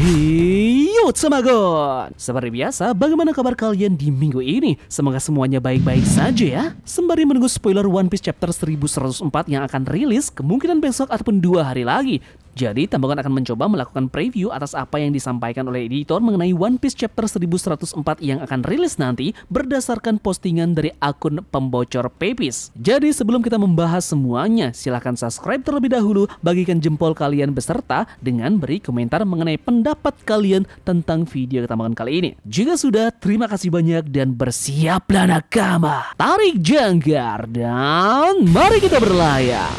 Yo Tsamagon! Seperti biasa, bagaimana kabar kalian di minggu ini? Semoga semuanya baik-baik saja ya. Sembari menunggu spoiler One Piece chapter 1104 yang akan rilis kemungkinan besok ataupun 2 hari lagi. Jadi, Tambagon akan mencoba melakukan preview atas apa yang disampaikan oleh editor mengenai One Piece chapter 1104 yang akan rilis nanti berdasarkan postingan dari akun pembocor Pepis. Jadi, sebelum kita membahas semuanya, silahkan subscribe terlebih dahulu, bagikan jempol kalian beserta dengan beri komentar mengenai pendapat kalian tentang video Tambagon kali ini. Jika sudah, terima kasih banyak dan bersiaplah nakama. Tarik jangkar dan mari kita berlayar.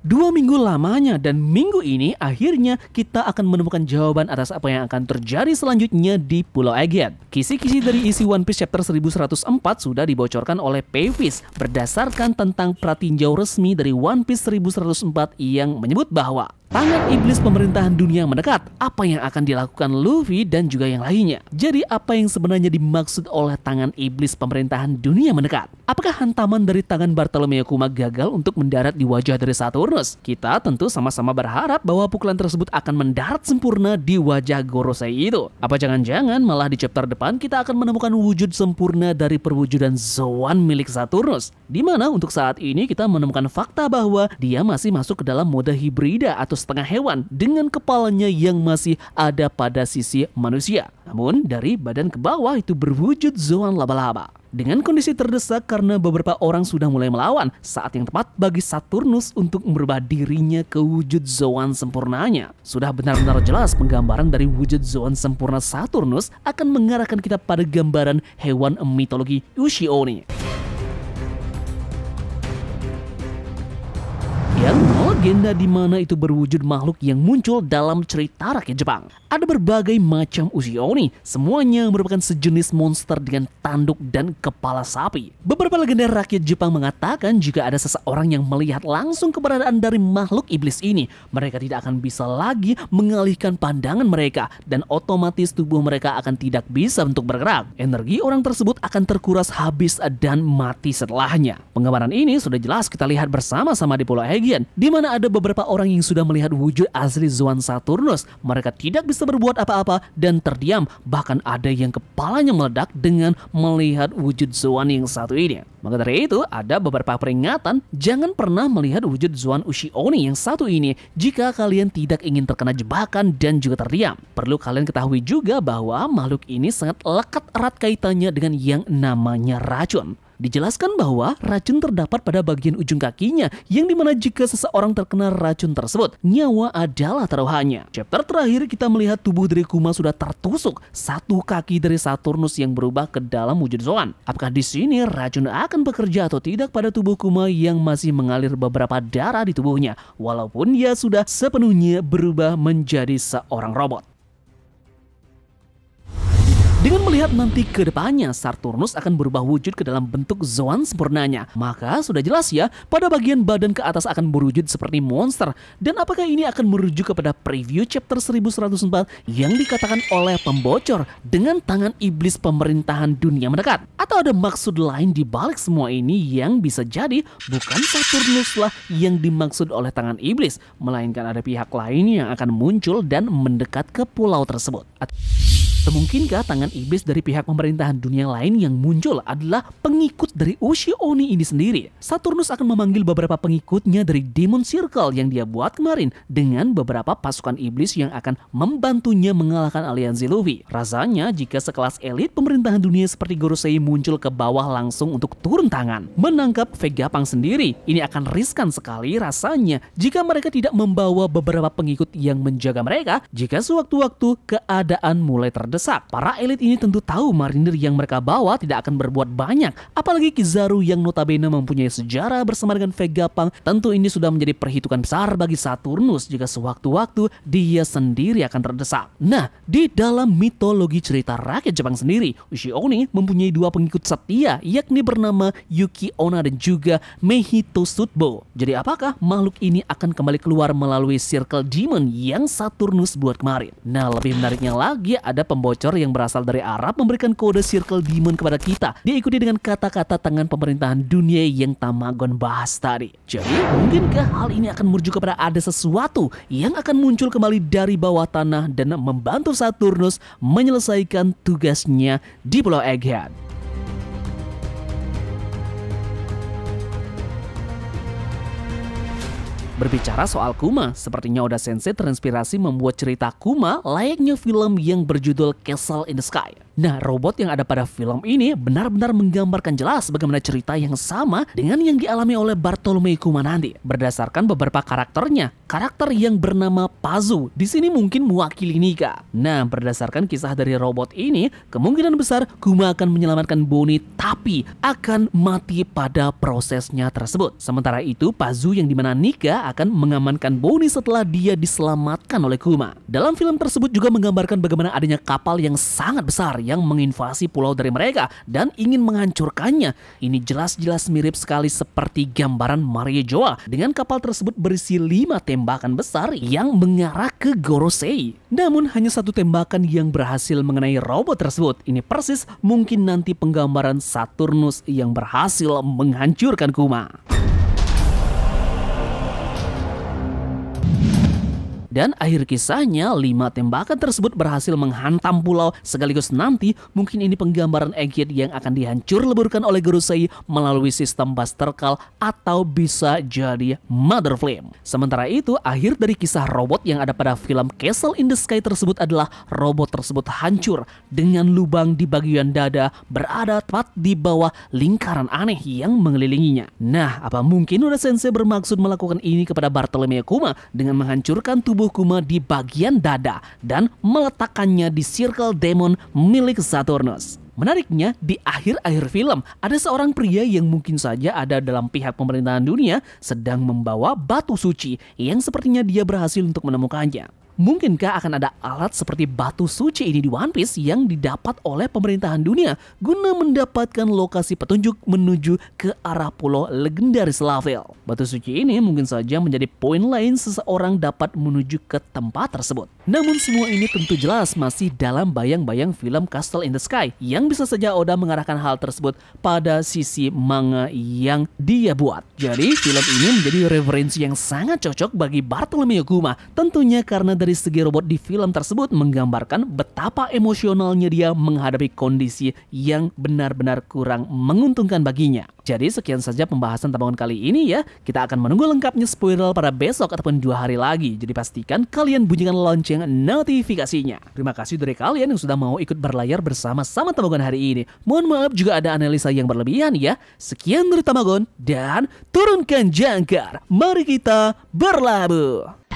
2 minggu lamanya dan minggu ini akhirnya kita akan menemukan jawaban atas apa yang akan terjadi selanjutnya di Pulau Egghead. Kisi-kisi dari isi One Piece chapter 1104 sudah dibocorkan oleh Pepis berdasarkan tentang pratinjau resmi dari One Piece 1104 yang menyebut bahwa tangan iblis pemerintahan dunia mendekat. Apa yang akan dilakukan Luffy dan juga yang lainnya? Jadi apa yang sebenarnya dimaksud oleh tangan iblis pemerintahan dunia mendekat? Apakah hantaman dari tangan Bartolomeo Kuma gagal untuk mendarat di wajah dari Saturnus? Kita tentu sama-sama berharap bahwa pukulan tersebut akan mendarat sempurna di wajah Gorosei itu. Apa jangan-jangan malah di chapter depan kita akan menemukan wujud sempurna dari perwujudan Zoan milik Saturnus? Dimana untuk saat ini kita menemukan fakta bahwa dia masih masuk ke dalam mode hibrida atau setengah hewan dengan kepalanya yang masih ada pada sisi manusia. Namun dari badan ke bawah itu berwujud Zoan laba-laba. Dengan kondisi terdesak karena beberapa orang sudah mulai melawan, saat yang tepat bagi Saturnus untuk merubah dirinya ke wujud Zoan sempurnanya. Sudah benar-benar jelas penggambaran dari wujud Zoan sempurna Saturnus akan mengarahkan kita pada gambaran hewan mitologi Ushi-Oni. Yang legenda di mana itu berwujud makhluk yang muncul dalam cerita rakyat Jepang. Ada berbagai macam Ushi-Oni, semuanya merupakan sejenis monster dengan tanduk dan kepala sapi. Beberapa legenda rakyat Jepang mengatakan jika ada seseorang yang melihat langsung keberadaan dari makhluk iblis ini, mereka tidak akan bisa lagi mengalihkan pandangan mereka dan otomatis tubuh mereka akan tidak bisa untuk bergerak. Energi orang tersebut akan terkuras habis dan mati setelahnya. Penggambaran ini sudah jelas kita lihat bersama-sama di Pulau Egghead, di mana ada beberapa orang yang sudah melihat wujud asli Zoan Saturnus. Mereka tidak bisa berbuat apa-apa dan terdiam, bahkan ada yang kepalanya meledak dengan melihat wujud Zoan yang satu ini. Maka dari itu ada beberapa peringatan, jangan pernah melihat wujud Zoan Ushi-Oni yang satu ini jika kalian tidak ingin terkena jebakan dan juga terdiam. Perlu kalian ketahui juga bahwa makhluk ini sangat lekat erat kaitannya dengan yang namanya racun. Dijelaskan bahwa racun terdapat pada bagian ujung kakinya, yang dimana jika seseorang terkena racun tersebut, nyawa adalah taruhannya. Chapter terakhir kita melihat tubuh dari Kuma sudah tertusuk, satu kaki dari Saturnus yang berubah ke dalam wujud Zoan. Apakah di sini racun akan bekerja atau tidak pada tubuh Kuma yang masih mengalir beberapa darah di tubuhnya, walaupun dia sudah sepenuhnya berubah menjadi seorang robot? Dengan melihat nanti ke depannya, Saturnus akan berubah wujud ke dalam bentuk Zoan sempurnanya. Maka sudah jelas ya, pada bagian badan ke atas akan berwujud seperti monster. Dan apakah ini akan merujuk kepada preview chapter 1104 yang dikatakan oleh pembocor dengan tangan iblis pemerintahan dunia mendekat? Atau ada maksud lain di balik semua ini yang bisa jadi bukan Saturnus lah yang dimaksud oleh tangan iblis, melainkan ada pihak lain yang akan muncul dan mendekat ke pulau tersebut? Mungkinkah tangan iblis dari pihak pemerintahan dunia lain yang muncul adalah pengikut dari Ushi-Oni ini sendiri? Saturnus akan memanggil beberapa pengikutnya dari Demon Circle yang dia buat kemarin dengan beberapa pasukan iblis yang akan membantunya mengalahkan aliansi Luffy. Rasanya jika sekelas elit pemerintahan dunia seperti Gorosei muncul ke bawah langsung untuk turun tangan menangkap Vegapunk sendiri, ini akan riskan sekali rasanya jika mereka tidak membawa beberapa pengikut yang menjaga mereka jika sewaktu-waktu keadaan mulai terdesak. Para elit ini tentu tahu marinir yang mereka bawa tidak akan berbuat banyak, apalagi Kizaru yang notabene mempunyai sejarah bersama dengan Vegapunk. Tentu ini sudah menjadi perhitungan besar bagi Saturnus jika sewaktu-waktu dia sendiri akan terdesak. Nah, di dalam mitologi cerita rakyat Jepang sendiri, Ushi-Oni mempunyai 2 pengikut setia, yakni bernama Yuki Onna dan juga Meihito Sutbo. Jadi apakah makhluk ini akan kembali keluar melalui Circle Demon yang Saturnus buat kemarin? Nah, lebih menariknya lagi ada pembawa bocor yang berasal dari Arab memberikan kode Circle Demon kepada kita, diikuti dengan kata-kata tangan pemerintahan dunia yang Tamagon bahas tadi. Jadi, mungkinkah hal ini akan merujuk kepada ada sesuatu yang akan muncul kembali dari bawah tanah dan membantu Saturnus menyelesaikan tugasnya di Pulau Egghead? Berbicara soal Kuma, sepertinya Oda Sensei terinspirasi membuat cerita Kuma layaknya film yang berjudul Castle in the Sky. Nah, robot yang ada pada film ini benar-benar menggambarkan jelas bagaimana cerita yang sama dengan yang dialami oleh Bartolomei Kuma nanti. Berdasarkan beberapa karakternya, karakter yang bernama Pazu di sini mungkin mewakili Nika. Nah, berdasarkan kisah dari robot ini, kemungkinan besar Kuma akan menyelamatkan Bonnie tapi akan mati pada prosesnya tersebut. Sementara itu, Pazu yang dimana Nika akan mengamankan Bonnie setelah dia diselamatkan oleh Kuma. Dalam film tersebut juga menggambarkan bagaimana adanya kapal yang sangat besar yang menginvasi pulau dari mereka dan ingin menghancurkannya. Ini jelas-jelas mirip sekali seperti gambaran Maria Joa dengan kapal tersebut berisi 5 tembakan besar yang mengarah ke Gorosei. Namun hanya satu tembakan yang berhasil mengenai robot tersebut. Ini persis mungkin nanti penggambaran Saturnus yang berhasil menghancurkan Kuma. Dan akhir kisahnya, 5 tembakan tersebut berhasil menghantam pulau sekaligus nanti mungkin ini penggambaran Egghead yang akan dihancur leburkan oleh Gorosei melalui sistem Buster Call atau bisa jadi Mother Flame. Sementara itu, akhir dari kisah robot yang ada pada film Castle in the Sky tersebut adalah robot tersebut hancur dengan lubang di bagian dada berada tepat di bawah lingkaran aneh yang mengelilinginya. Nah, apa mungkin Oda Sensei bermaksud melakukan ini kepada Bartolomei Kuma dengan menghancurkan tubuh Kuma di bagian dada dan meletakkannya di Circle Demon milik Saturnus? Menariknya, di akhir-akhir film, ada seorang pria yang mungkin saja ada dalam pihak pemerintahan dunia sedang membawa batu suci yang sepertinya dia berhasil untuk menemukannya. Mungkinkah akan ada alat seperti batu suci ini di One Piece yang didapat oleh pemerintahan dunia guna mendapatkan lokasi petunjuk menuju ke arah pulau legendaris Lavel? Batu suci ini mungkin saja menjadi poin lain seseorang dapat menuju ke tempat tersebut. Namun semua ini tentu jelas masih dalam bayang-bayang film Castle in the Sky yang bisa saja Oda mengarahkan hal tersebut pada sisi manga yang dia buat. Jadi film ini menjadi referensi yang sangat cocok bagi Bartolomei Kuma, tentunya karena dari segi robot di film tersebut menggambarkan betapa emosionalnya dia menghadapi kondisi yang benar-benar kurang menguntungkan baginya. Jadi sekian saja pembahasan Tamagon kali ini ya. Kita akan menunggu lengkapnya spoiler pada besok ataupun 2 hari lagi. Jadi pastikan kalian bunyikan lonceng notifikasinya. Terima kasih dari kalian yang sudah mau ikut berlayar bersama-sama Tamagon hari ini. Mohon maaf juga ada analisa yang berlebihan ya. Sekian dari Tamagon dan turunkan jangkar. Mari kita berlabuh.